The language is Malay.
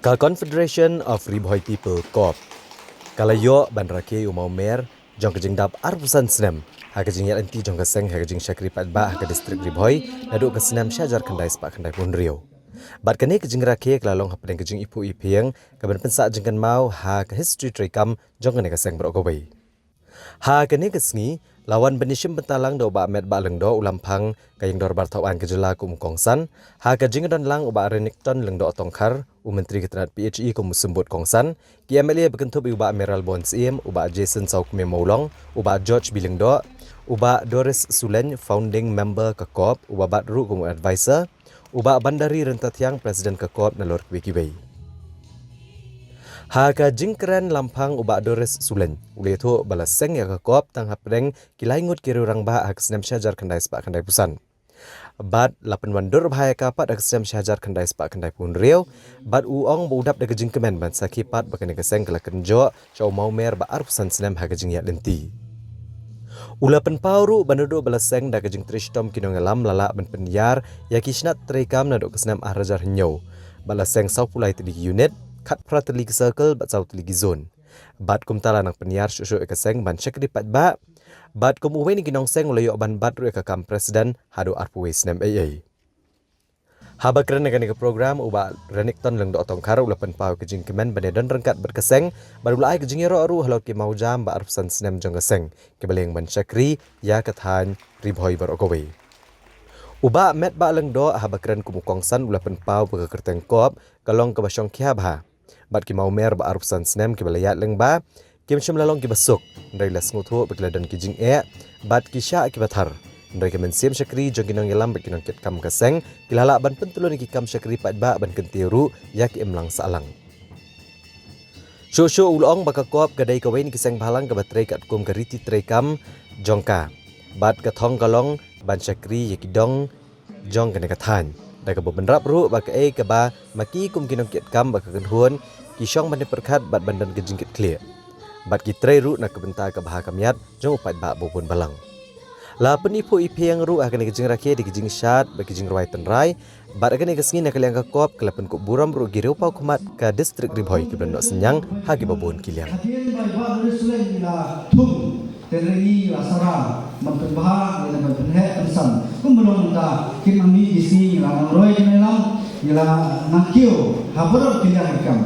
Ka Confederation of Riboy People Corp. Kalayo banrake umau mer jong kejing dap arbusan senam. Ha kejing yat enti jong keseng ha kejing syakri patba ha ke distrik Riboy naduk ke senam syajar kendai sepak kendai pun Rio. Bat kene kejing rake kelalong ha pedeng kejing ipu ipiang kaban pensak jengkan mau ha ke history trekam jong kene keseng berokowai. Ha kene kesngi lawan benishim bentalang do ba met ba lengdo ulampang kayeng dor bartawan kejela kum kongsan ha kejing dan lang uba renikton lengdo tongkar menteri ketenat PHE kum sembut kongsan ki MLA bekentup uba Meral Bonds uba Jason Sauk Memolong uba George Bilengdo uba Doris Sulen founding member ke KOP uba Badru kum advisor uba Bandari Rentatiang presiden ke KOP nalor Wikiway. Ha ka jingkran lampang uba Doris Sulen ule tu balaseng ya ke KOP tang hapreng kilaingut kiri orang bah hak senam syajar kendai sepak kendai pusan. Bad 8 wandur bahaya kapat hak senam syajar kendai sepak kendai pun Rio bad uong budap de jingkemen ban sakipat bakane keseng kala kenjo cau mau mer ba arpusan senam hak jing ya lenti. Ula penpauru banudu balaseng da kejing tristom kinongelam lala ban penyar ya kisnat trekam naduk kesenam ahrajar henyo. Balaseng sau pulai tadi unit kat prateli circle bat sau teli zone. Bat kum tala nang penyar susu ekaseng ban syakri patba. Bat kum uwe ni ginong seng ulayok ban bat ru ekakam presiden hadu arpuwe senam AA. Haba keren negani ke program uba renikton leng do tongkar ula penpau kejing kemen banedan rengkat berkeseng baru ulai kejing ero aru halau ki mau jam ba arpusan senam jong keseng kebeleng ban syakri ya kethan Riboy berokowe. Uba met ba leng do haba keren kumukongsan ula penpau bekerteng kop kalong ke basyong kiabha. Bat ki mau mer ba arpusan senam ki balayat leng ba ki macam lalong ki basuk ndai las ngutu bekeladan kijing bat ki sya ki bathar ndai kemen sim syakri jong kinong yelam bekinong ket kam keseng kilala ban pentulun ki kam syakri patba ban kentiru ya ki emlang salang. Syo ulong baka kop gadai kawain kiseng balang ke batrei kat kum gariti trekam jongka. Bat kathong kalong ban syakri yakidong jong kene kathan. Da ka benrap ru baka ke ba maki kum kinong ket kam baka kenhuan ki syong ban perkhat bat bandan ke jingkit clear. Bat ki trei ru nak kebenta ke bah kamiat jong upat ba bobon balang. La penipu ipiang ru akan kejing rakyat di kejing syat bagi kejing ruai tenrai bat akan kesengin nak kaliang kop kelapen kop buram ru gireu pau kumat ke distrik Riboy ke bendok senyang hagi babon kiliang. Terei asara memperbahag dengan memperhek pesan kumulong ta kinami isi la roi kenelam ila nakio haborok kiliang kam.